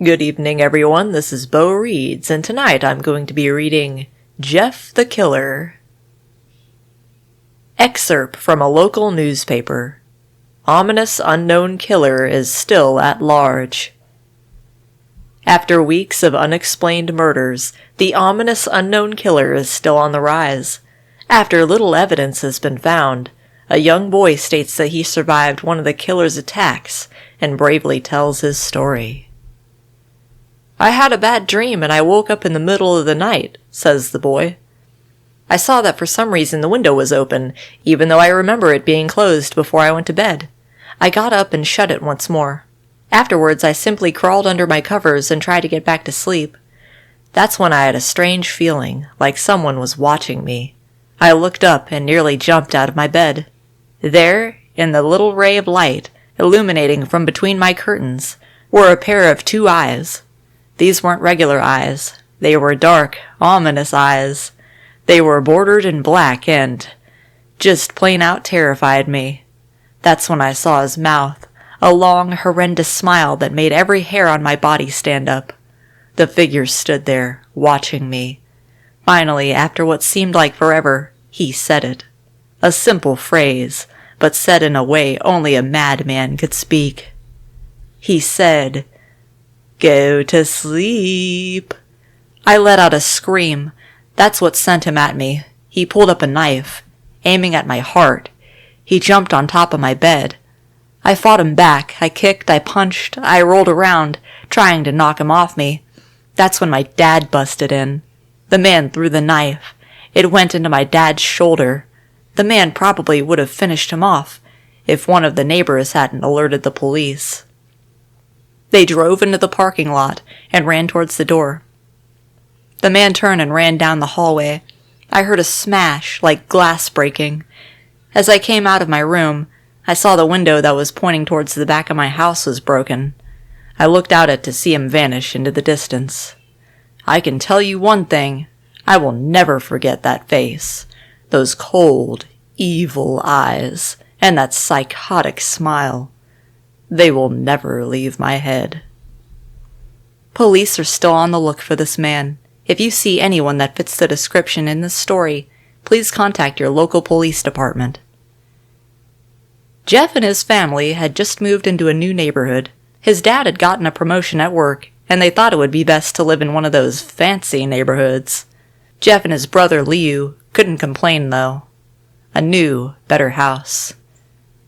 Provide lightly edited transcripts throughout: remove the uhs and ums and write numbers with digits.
Good evening, everyone. This is Bo Reads, and tonight I'm going to be reading Jeff the Killer. Excerpt from a local newspaper. Ominous unknown killer is still at large. After weeks of unexplained murders, the ominous unknown killer is still on the rise. After little evidence has been found, a young boy states that he survived one of the killer's attacks and bravely tells his story. "I had a bad dream and I woke up in the middle of the night," says the boy. "I saw that for some reason the window was open, even though I remember it being closed before I went to bed. I got up and shut it once more. Afterwards, I simply crawled under my covers and tried to get back to sleep. That's when I had a strange feeling, like someone was watching me. I looked up and nearly jumped out of my bed. There, in the little ray of light, illuminating from between my curtains, were a pair of 2 eyes. These weren't regular eyes. They were dark, ominous eyes. They were bordered in black and just plain out terrified me. That's when I saw his mouth, a long, horrendous smile that made every hair on my body stand up. The figure stood there, watching me. Finally, after what seemed like forever, he said it. A simple phrase, but said in a way only a madman could speak. He said, 'Go to sleep.' I let out a scream. That's what sent him at me. He pulled up a knife, aiming at my heart. He jumped on top of my bed. I fought him back. I kicked, I punched, I rolled around, trying to knock him off me. That's when my dad busted in. The man threw the knife. It went into my dad's shoulder. The man probably would have finished him off if one of the neighbors hadn't alerted the police. They drove into the parking lot and ran towards the door. The man turned and ran down the hallway. I heard a smash, like glass breaking. As I came out of my room, I saw the window that was pointing towards the back of my house was broken. I looked out it to see him vanish into the distance. I can tell you one thing. I will never forget that face. Those cold, evil eyes, and that psychotic smile. They will never leave my head. Police are still on the look for this man. If you see anyone that fits the description in this story, please contact your local police department. Jeff and his family had just moved into a new neighborhood. His dad had gotten a promotion at work, and they thought it would be best to live in one of those fancy neighborhoods. Jeff and his brother Liu couldn't complain, though. A new, better house.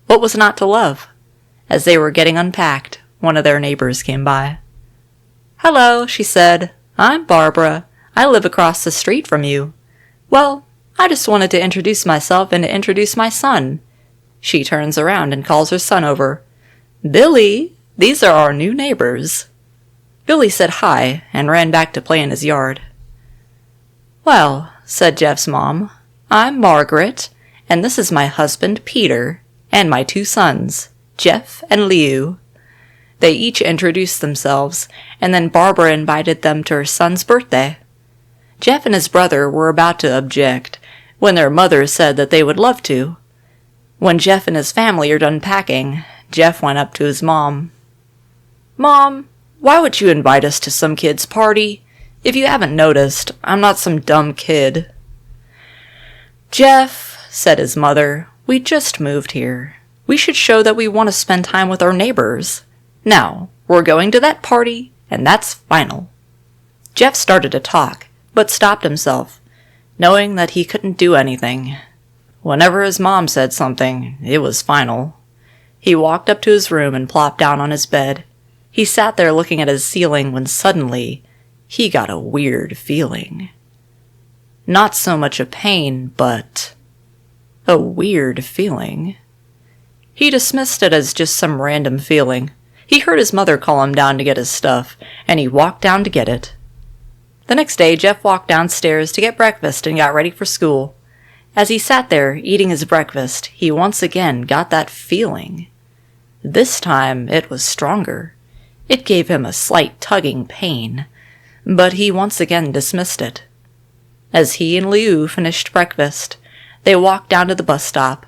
What was not to love? As they were getting unpacked, one of their neighbors came by. "Hello," she said. "I'm Barbara. I live across the street from you. Well, I just wanted to introduce myself and to introduce my son." She turns around and calls her son over. "Billy, these are our new neighbors." Billy said hi and ran back to play in his yard. "Well," said Jeff's mom, "I'm Margaret, and this is my husband Peter, and my 2 sons, Jeff and Liu." They each introduced themselves, and then Barbara invited them to her son's birthday. Jeff and his brother were about to object, when their mother said that they would love to. When Jeff and his family are done packing, Jeff went up to his mom. "Mom, why would you invite us to some kid's party? If you haven't noticed, I'm not some dumb kid." "Jeff," said his mother, "we just moved here. We should show that we want to spend time with our neighbors. Now, we're going to that party, and that's final." Jeff started to talk, but stopped himself, knowing that he couldn't do anything. Whenever his mom said something, it was final. He walked up to his room and plopped down on his bed. He sat there looking at his ceiling when suddenly he got a weird feeling. Not so much a pain, but a weird feeling. He dismissed it as just some random feeling. He heard his mother call him down to get his stuff, and he walked down to get it. The next day, Jeff walked downstairs to get breakfast and got ready for school. As he sat there eating his breakfast, he once again got that feeling. This time it was stronger. It gave him a slight tugging pain, but he once again dismissed it. As he and Liu finished breakfast, they walked down to the bus stop.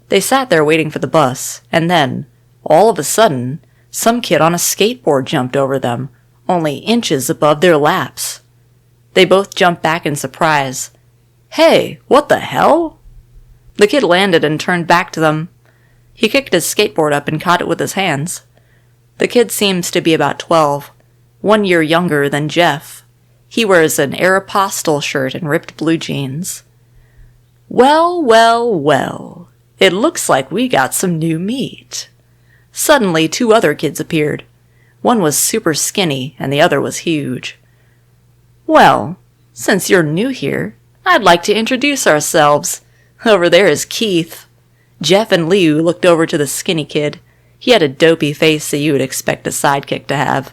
They sat there waiting for the bus, and then, all of a sudden, some kid on a skateboard jumped over them, only inches above their laps. They both jumped back in surprise. "Hey, what the hell?" The kid landed and turned back to them. He kicked his skateboard up and caught it with his hands. The kid seems to be about 12, 1 year younger than Jeff. He wears an Aeropostale shirt and ripped blue jeans. "Well, well, well. It looks like we got some new meat." Suddenly, 2 other kids appeared. One was super skinny, and the other was huge. "Well, since you're new here, I'd like to introduce ourselves. Over there is Keith." Jeff and Liu looked over to the skinny kid. He had a dopey face that you would expect a sidekick to have.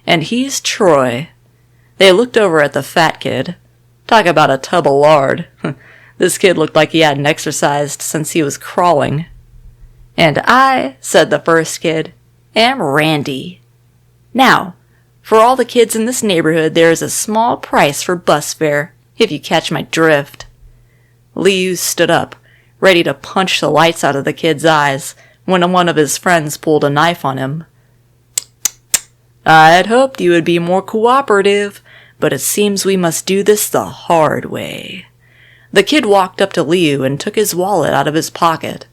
"And he's Troy." They looked over at the fat kid. Talk about a tub of lard. This kid looked like he hadn't exercised since he was crawling. "And I," said the first kid, "am Randy. Now, for all the kids in this neighborhood, there is a small price for bus fare, if you catch my drift." Liu stood up, ready to punch the lights out of the kid's eyes, when one of his friends pulled a knife on him. "I had hoped you would be more cooperative, but it seems we must do this the hard way." The kid walked up to Liu and took his wallet out of his pocket.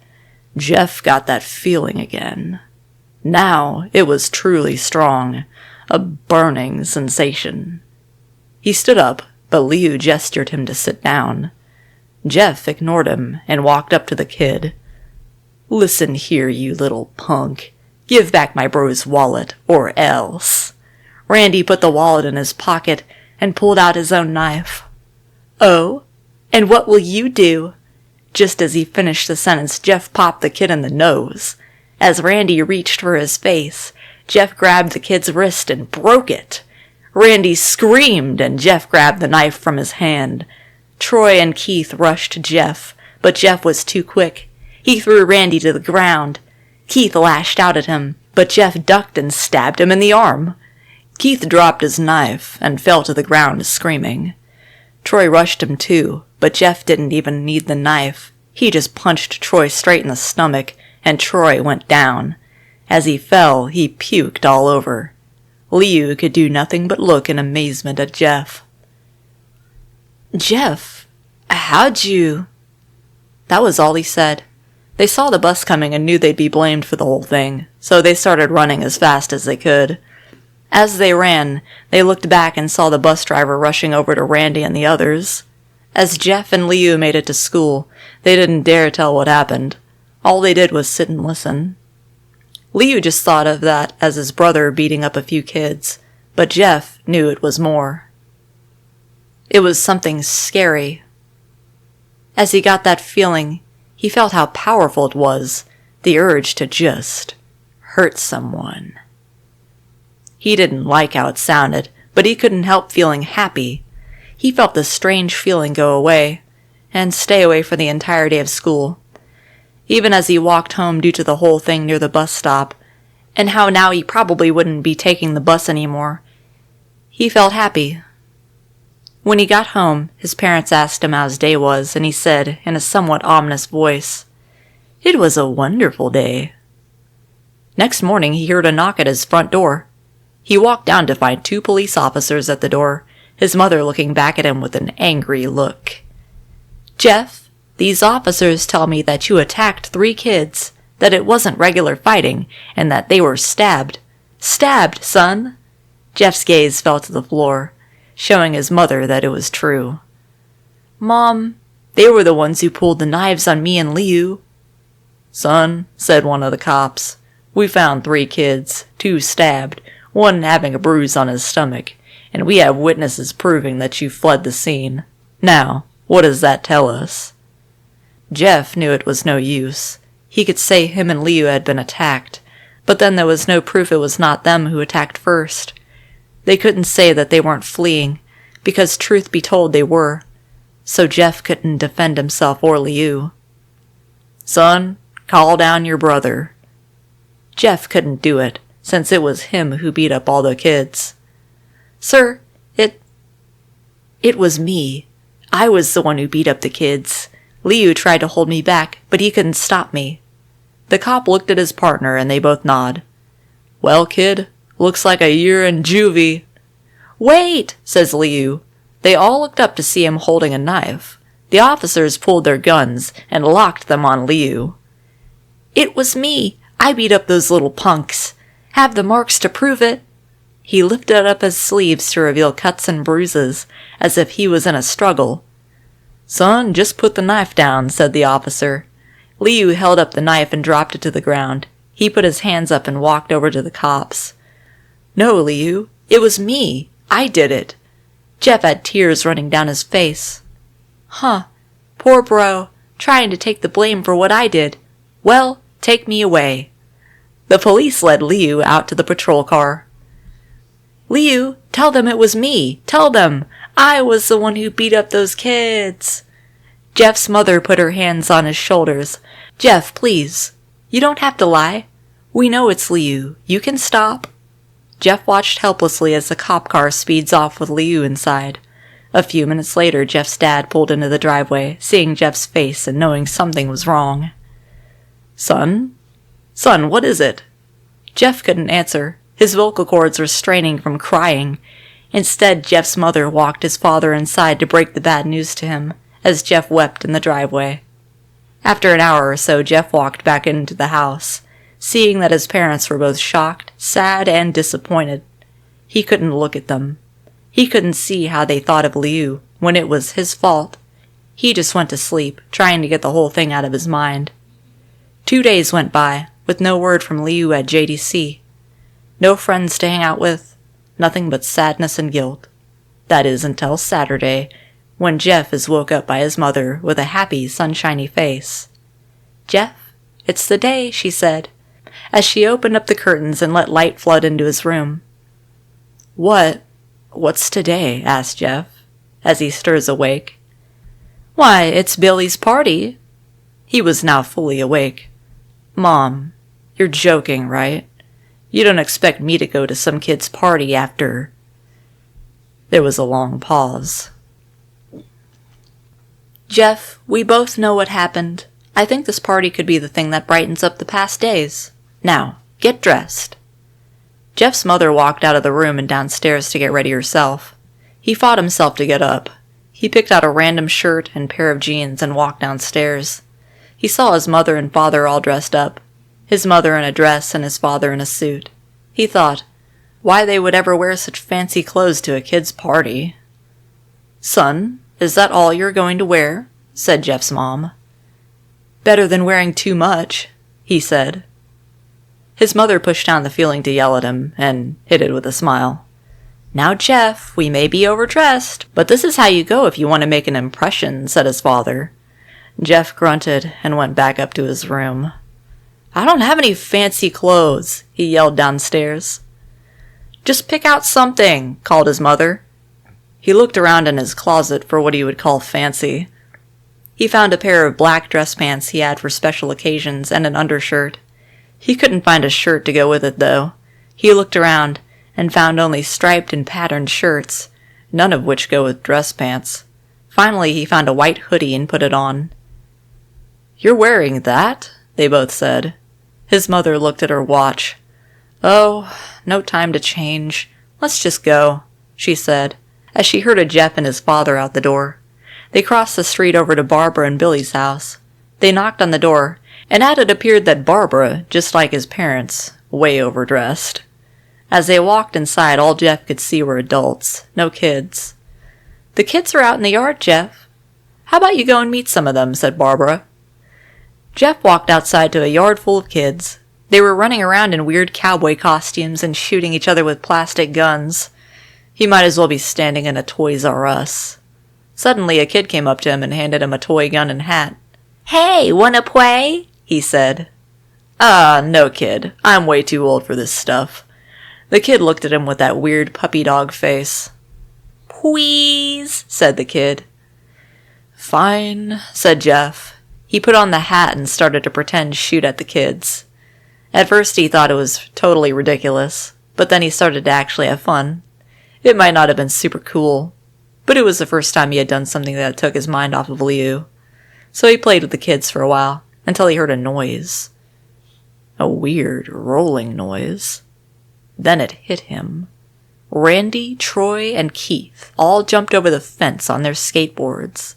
Jeff got that feeling again. Now it was truly strong, a burning sensation. He stood up, but Liu gestured him to sit down. Jeff ignored him and walked up to the kid. "Listen here, you little punk. Give back my bro's wallet, or else." Randy put the wallet in his pocket and pulled out his own knife. "Oh? And what will you do?" Just as he finished the sentence, Jeff popped the kid in the nose. As Randy reached for his face, Jeff grabbed the kid's wrist and broke it. Randy screamed, and Jeff grabbed the knife from his hand. Troy and Keith rushed to Jeff, but Jeff was too quick. He threw Randy to the ground. Keith lashed out at him, but Jeff ducked and stabbed him in the arm. Keith dropped his knife and fell to the ground screaming. Troy rushed him too, but Jeff didn't even need the knife. He just punched Troy straight in the stomach, and Troy went down. As he fell, he puked all over. Liu could do nothing but look in amazement at Jeff. "Jeff, how'd you—" That was all he said. They saw the bus coming and knew they'd be blamed for the whole thing, so they started running as fast as they could. As they ran, they looked back and saw the bus driver rushing over to Randy and the others. As Jeff and Liu made it to school, they didn't dare tell what happened. All they did was sit and listen. Liu just thought of that as his brother beating up a few kids, but Jeff knew it was more. It was something scary. As he got that feeling, he felt how powerful it was, the urge to just hurt someone. He didn't like how it sounded, but he couldn't help feeling happy. He felt the strange feeling go away, and stay away for the entire day of school. Even as he walked home due to the whole thing near the bus stop, and how now he probably wouldn't be taking the bus anymore, he felt happy. When he got home, his parents asked him how his day was, and he said, in a somewhat ominous voice, "It was a wonderful day." Next morning, he heard a knock at his front door. He walked down to find 2 police officers at the door, his mother looking back at him with an angry look. "Jeff, these officers tell me that you attacked 3 kids, that it wasn't regular fighting, and that they were stabbed. Stabbed, son!" Jeff's gaze fell to the floor, showing his mother that it was true. "Mom, they were the ones who pulled the knives on me and Liu." "Son," said one of the cops, "we found 3 kids, 2 stabbed, 1 having a bruise on his stomach, and we have witnesses proving that you fled the scene. Now, what does that tell us?" Jeff knew it was no use. He could say him and Liu had been attacked, but then there was no proof it was not them who attacked first. They couldn't say that they weren't fleeing, because truth be told they were, so Jeff couldn't defend himself or Liu. "Son, call down your brother." Jeff couldn't do it, since it was him who beat up all the kids. "Sir, it was me. I was the one who beat up the kids. Liu tried to hold me back, but he couldn't stop me." The cop looked at his partner and they both nodded. "Well, kid, Looks like a year in juvie." "Wait," says Liu. They all looked up to see him holding a knife. The officers pulled their guns and locked them on Liu. "It was me. I beat up those little punks. Have the marks to prove it." He lifted up his sleeves to reveal cuts and bruises, as if he was in a struggle. "Son, just put the knife down," said the officer. Liu held up the knife and dropped it to the ground. He put his hands up and walked over to the cops. "No, Liu, it was me. I did it." Jeff had tears running down his face. "Huh, poor bro, trying to take the blame for what I did. Well, take me away." The police led Liu out to the patrol car. "Liu, tell them it was me. Tell them. I was the one who beat up those kids." Jeff's mother put her hands on his shoulders. "Jeff, please. You don't have to lie. We know it's Liu. You can stop." Jeff watched helplessly as the cop car speeds off with Liu inside. A few minutes later, Jeff's dad pulled into the driveway, seeing Jeff's face and knowing something was wrong. Son, what is it?" Jeff couldn't answer. His vocal cords were straining from crying. Instead, Jeff's mother walked his father inside to break the bad news to him, as Jeff wept in the driveway. After an hour or so, Jeff walked back into the house, seeing that his parents were both shocked, sad, and disappointed. He couldn't look at them. He couldn't see how they thought of Liu, when it was his fault. He just went to sleep, trying to get the whole thing out of his mind. 2 days went by, with no word from Liu at JDC. No friends to hang out with, nothing but sadness and guilt. That is until Saturday, when Jeff is woke up by his mother with a happy, sunshiny face. "Jeff, it's the day," she said, as she opened up the curtains and let light flood into his room. What's today?" asked Jeff, as he stirs awake. "Why, it's Billy's party." He was now fully awake. "Mom, you're joking, right? You don't expect me to go to some kid's party after—" There was a long pause. "Jeff, we both know what happened. I think this party could be the thing that brightens up the past days. Now, get dressed." Jeff's mother walked out of the room and downstairs to get ready herself. He fought himself to get up. He picked out a random shirt and pair of jeans and walked downstairs. He saw his mother and father all dressed up, his mother in a dress and his father in a suit. He thought, why they would ever wear such fancy clothes to a kid's party. "Son, is that all you're going to wear?" said Jeff's mom. "Better than wearing too much," he said. His mother pushed down the feeling to yell at him, and hid it with a smile. "Now, Jeff, we may be overdressed, but this is how you go if you want to make an impression," said his father. Jeff grunted and went back up to his room. "I don't have any fancy clothes," he yelled downstairs. "Just pick out something," called his mother. He looked around in his closet for what he would call fancy. He found a pair of black dress pants he had for special occasions and an undershirt. He couldn't find a shirt to go with it, though. He looked around and found only striped and patterned shirts, none of which go with dress pants. Finally, he found a white hoodie and put it on. "You're wearing that?" they both said. His mother looked at her watch. "Oh, no time to change. Let's just go," she said, as she herded Jeff and his father out the door. They crossed the street over to Barbara and Billy's house. They knocked on the door, and out it appeared that Barbara, just like his parents, way overdressed. As they walked inside, all Jeff could see were adults, no kids. "The kids are out in the yard, Jeff. How about you go and meet some of them?" said Barbara. Jeff walked outside to a yard full of kids. They were running around in weird cowboy costumes and shooting each other with plastic guns. He might as well be standing in a Toys R Us. Suddenly, a kid came up to him and handed him a toy gun and hat. "Hey, wanna play?" he said. "Ah, no, kid. I'm way too old for this stuff." The kid looked at him with that weird puppy dog face. "Please," said the kid. "Fine," said Jeff. He put on the hat and started to pretend to shoot at the kids. At first he thought it was totally ridiculous, but then he started to actually have fun. It might not have been super cool, but it was the first time he had done something that took his mind off of Liu. So he played with the kids for a while, until he heard a noise. A weird, rolling noise. Then it hit him. Randy, Troy, and Keith all jumped over the fence on their skateboards.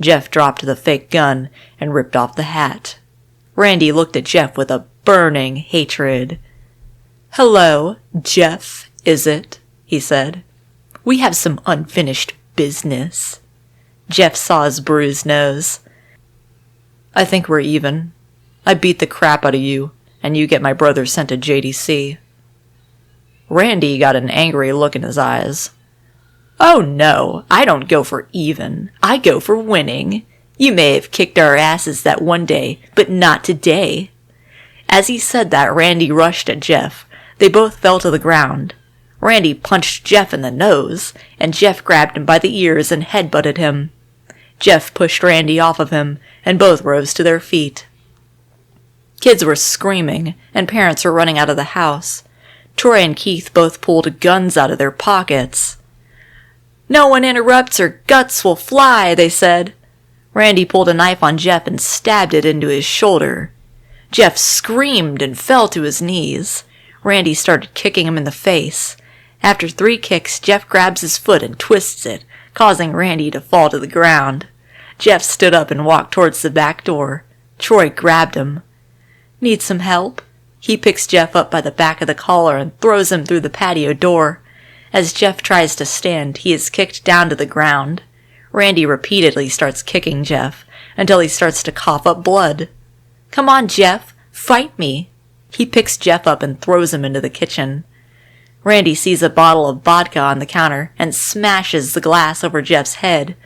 Jeff dropped the fake gun and ripped off the hat. Randy looked at Jeff with a burning hatred. "Hello, Jeff, is it?" he said. "We have some unfinished business." Jeff saw his bruised nose. "I think we're even. I beat the crap out of you, and you get my brother sent to JDC. Randy got an angry look in his eyes. "Oh no, I don't go for even. I go for winning. You may have kicked our asses that one day, but not today." As he said that, Randy rushed at Jeff. They both fell to the ground. Randy punched Jeff in the nose, and Jeff grabbed him by the ears and headbutted him. Jeff pushed Randy off of him, and both rose to their feet. Kids were screaming, and parents were running out of the house. Troy and Keith both pulled guns out of their pockets. "No one interrupts or guts will fly," they said. Randy pulled a knife on Jeff and stabbed it into his shoulder. Jeff screamed and fell to his knees. Randy started kicking him in the face. After 3 kicks, Jeff grabs his foot and twists it, causing Randy to fall to the ground. Jeff stood up and walked towards the back door. Troy grabbed him. "Need some help?" He picks Jeff up by the back of the collar and throws him through the patio door. As Jeff tries to stand, he is kicked down to the ground. Randy repeatedly starts kicking Jeff until he starts to cough up blood. "Come on, Jeff, fight me." He picks Jeff up and throws him into the kitchen. Randy sees a bottle of vodka on the counter and smashes the glass over Jeff's head.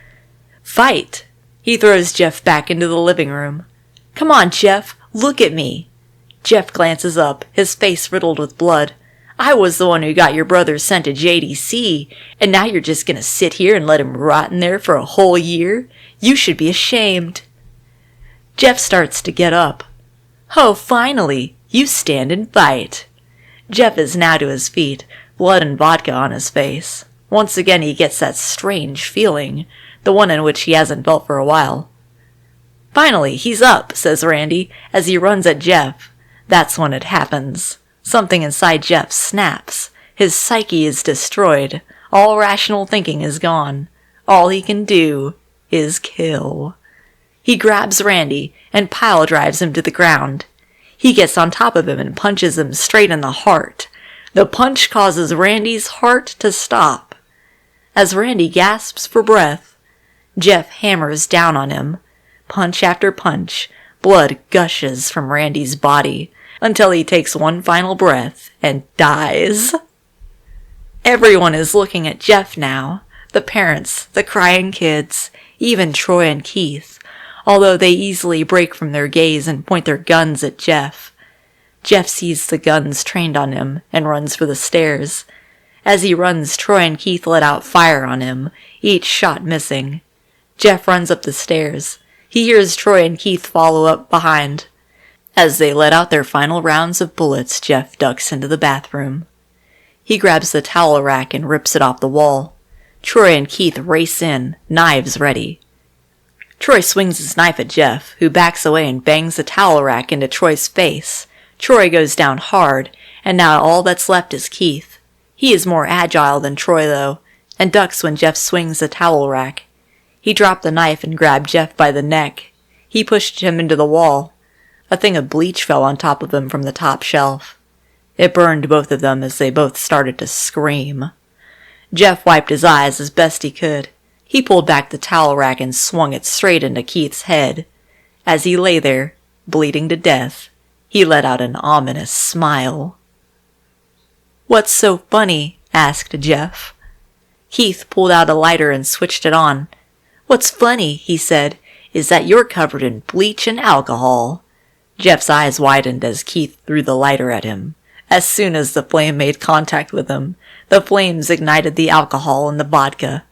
"Fight!" He throws Jeff back into the living room. "Come on, Jeff, look at me." Jeff glances up, his face riddled with blood. "I was the one who got your brother sent to JDC, and now you're just gonna sit here and let him rot in there for a whole year? You should be ashamed." Jeff starts to get up. "Oh, finally, you stand and fight." Jeff is now to his feet, blood and vodka on his face. Once again he gets that strange feeling, the one in which he hasn't felt for a while. "Finally, he's up," says Randy, as he runs at Jeff. That's when it happens. Something inside Jeff snaps. His psyche is destroyed. All rational thinking is gone. All he can do is kill. He grabs Randy and pile drives him to the ground. He gets on top of him and punches him straight in the heart. The punch causes Randy's heart to stop. As Randy gasps for breath, Jeff hammers down on him. Punch after punch, blood gushes from Randy's body until he takes one final breath and dies. Everyone is looking at Jeff now. The parents, the crying kids, even Troy and Keith, although they easily break from their gaze and point their guns at Jeff. Jeff sees the guns trained on him and runs for the stairs. As he runs, Troy and Keith let out fire on him, each shot missing. Jeff runs up the stairs. He hears Troy and Keith follow up behind. As they let out their final rounds of bullets, Jeff ducks into the bathroom. He grabs the towel rack and rips it off the wall. Troy and Keith race in, knives ready. Troy swings his knife at Jeff, who backs away and bangs the towel rack into Troy's face. Troy goes down hard, and now all that's left is Keith. He is more agile than Troy, though, and ducks when Jeff swings the towel rack. He dropped the knife and grabbed Jeff by the neck. He pushed him into the wall. A thing of bleach fell on top of him from the top shelf. It burned both of them as they both started to scream. Jeff wiped his eyes as best he could. He pulled back the towel rack and swung it straight into Keith's head. As he lay there, bleeding to death, he let out an ominous smile. "What's so funny?" asked Jeff. Keith pulled out a lighter and switched it on. "What's funny," he said, "is that you're covered in bleach and alcohol." Jeff's eyes widened as Keith threw the lighter at him. As soon as the flame made contact with him, the flames ignited the alcohol in the vodka.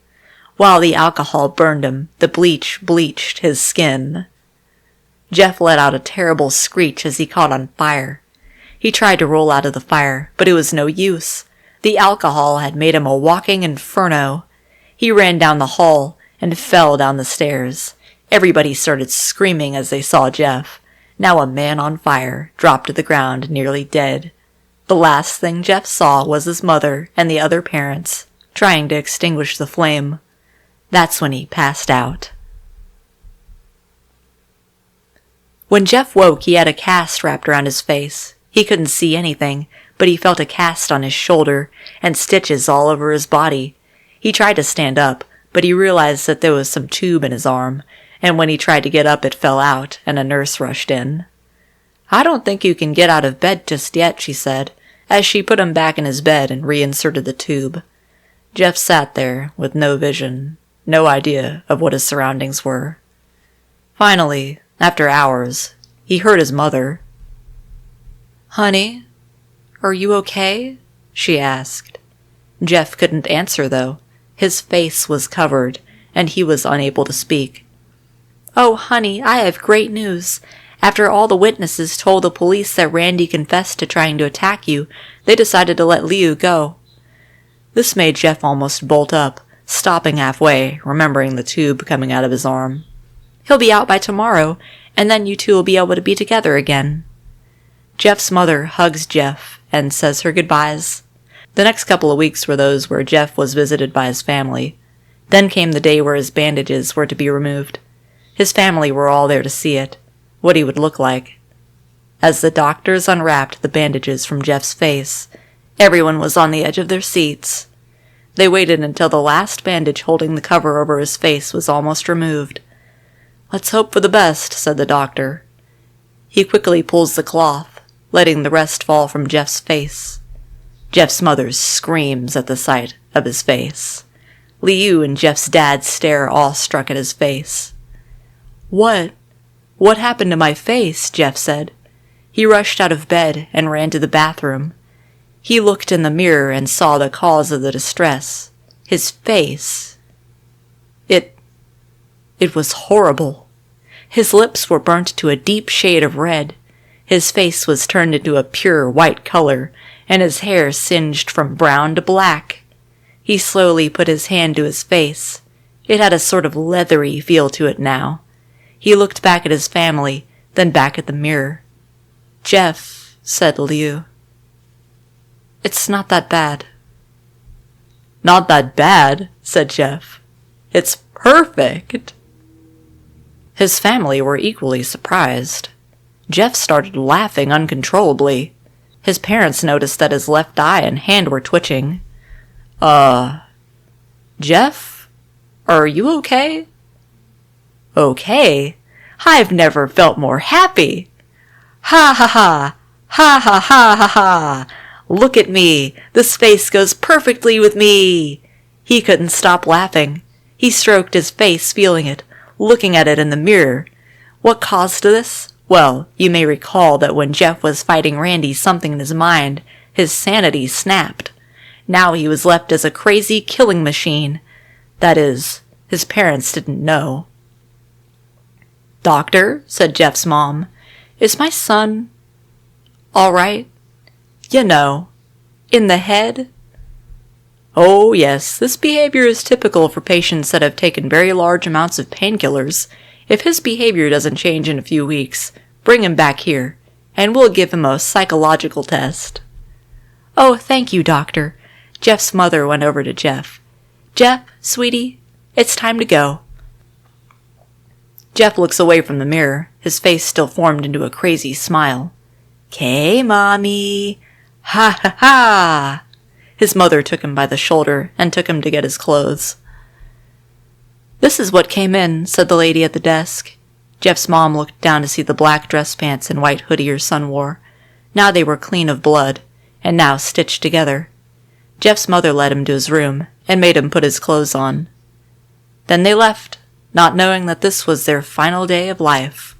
While the alcohol burned him, the bleach bleached his skin. Jeff let out a terrible screech as he caught on fire. He tried to roll out of the fire, but it was no use. The alcohol had made him a walking inferno. He ran down the hall and fell down the stairs. Everybody started screaming as they saw Jeff, now a man on fire, dropped to the ground nearly dead. The last thing Jeff saw was his mother and the other parents trying to extinguish the flame. That's when he passed out. When Jeff woke, he had a cast wrapped around his face. He couldn't see anything, but he felt a cast on his shoulder and stitches all over his body. He tried to stand up, but he realized that there was some tube in his arm, and when he tried to get up it fell out, and a nurse rushed in. "I don't think you can get out of bed just yet," she said, as she put him back in his bed and reinserted the tube. Jeff sat there with no vision, no idea of what his surroundings were. Finally, after hours, he heard his mother. "Honey, are you okay?" she asked. Jeff couldn't answer, though. His face was covered, and he was unable to speak. "Oh, honey, I have great news. After all the witnesses told the police that Randy confessed to trying to attack you, they decided to let Liu go." This made Jeff almost bolt up, stopping halfway, remembering the tube coming out of his arm. "He'll be out by tomorrow, and then you two will be able to be together again." Jeff's mother hugs Jeff and says her goodbyes. The next couple of weeks were those where Jeff was visited by his family. Then came the day where his bandages were to be removed. His family were all there to see it, what he would look like. As the doctors unwrapped the bandages from Jeff's face, everyone was on the edge of their seats. They waited until the last bandage holding the cover over his face was almost removed. "Let's hope for the best," said the doctor. He quickly pulls the cloth, letting the rest fall from Jeff's face. Jeff's mother screams at the sight of his face. Liu and Jeff's dad stare awestruck at his face. What happened to my face?" Jeff said. He rushed out of bed and ran to the bathroom. He looked in the mirror and saw the cause of the distress. His face. It was horrible. His lips were burnt to a deep shade of red. His face was turned into a pure white color, and his hair singed from brown to black. He slowly put his hand to his face. It had a sort of leathery feel to it now. He looked back at his family, then back at the mirror. "Jeff," said Liu. "It's not that bad." "Not that bad," said Jeff. "It's perfect." His family were equally surprised. Jeff started laughing uncontrollably. His parents noticed that his left eye and hand were twitching. Jeff? Are you okay?" "Okay? I've never felt more happy. Ha ha ha! Ha ha ha ha ha! Look at me! This face goes perfectly with me!" He couldn't stop laughing. He stroked his face, feeling it, looking at it in the mirror. What caused this? Well, you may recall that when Jeff was fighting Randy, something in his mind, his sanity, snapped. Now he was left as a crazy killing machine. That is, his parents didn't know. "Doctor," said Jeff's mom, "is my son all right? You know, in the head?" "Oh, yes, this behavior is typical for patients that have taken very large amounts of painkillers. If his behavior doesn't change in a few weeks, bring him back here, and we'll give him a psychological test." "Oh, thank you, doctor." Jeff's mother went over to Jeff. "Jeff, sweetie, it's time to go." Jeff looks away from the mirror, his face still formed into a crazy smile. "'Kay, Mommy! Ha ha ha!" His mother took him by the shoulder and took him to get his clothes. "This is what came in," said the lady at the desk. Jeff's mom looked down to see the black dress pants and white hoodie her son wore. Now they were clean of blood, and now stitched together. Jeff's mother led him to his room and made him put his clothes on. Then they left, not knowing that this was their final day of life.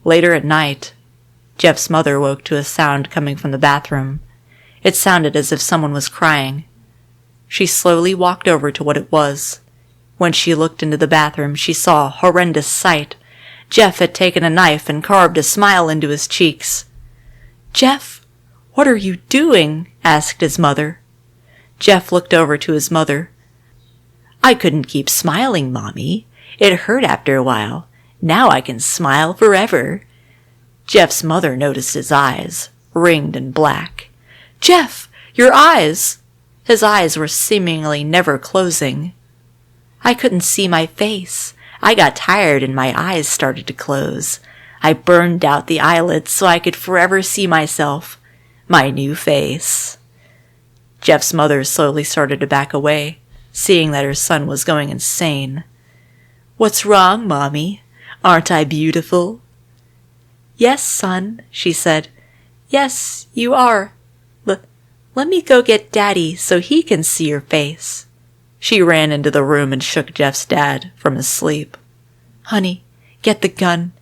Later at night, Jeff's mother woke to a sound coming from the bathroom. It sounded as if someone was crying. She slowly walked over to what it was. When she looked into the bathroom, she saw a horrendous sight. Jeff had taken a knife and carved a smile into his cheeks. "Jeff, what are you doing?" asked his mother. Jeff looked over to his mother. "I couldn't keep smiling, Mommy. It hurt after a while. Now I can smile forever." Jeff's mother noticed his eyes, ringed and black. Jeff, your eyes! His eyes were seemingly never closing. I couldn't see my face. I got tired and my eyes started to close. I burned out the eyelids so I could forever see myself, my new face. Jeff's mother slowly started to back away, seeing that her son was going insane. What's wrong, Mommy? Aren't I beautiful? Yes, son, she said. Yes, you are. Let me go get Daddy so he can see your face. She ran into the room and shook Jeff's dad from his sleep. Honey, get the gun.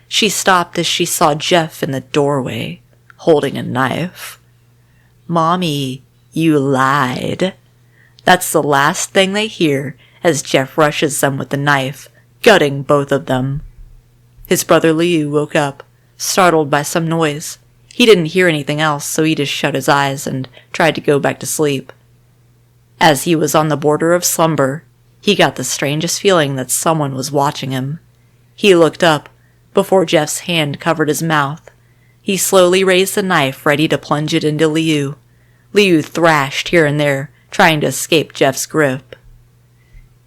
She stopped as she saw Jeff in the doorway, holding a knife. Mommy, you lied. That's the last thing they hear as Jeff rushes them with the knife, gutting both of them. His brother Liu woke up, startled by some noise. He didn't hear anything else, so he just shut his eyes and tried to go back to sleep. As he was on the border of slumber, he got the strangest feeling that someone was watching him. He looked up, before Jeff's hand covered his mouth. He slowly raised the knife, ready to plunge it into Liu. Liu thrashed here and there, trying to escape Jeff's grip.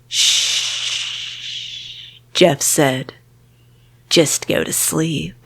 Shh, Jeff said. Just go to sleep.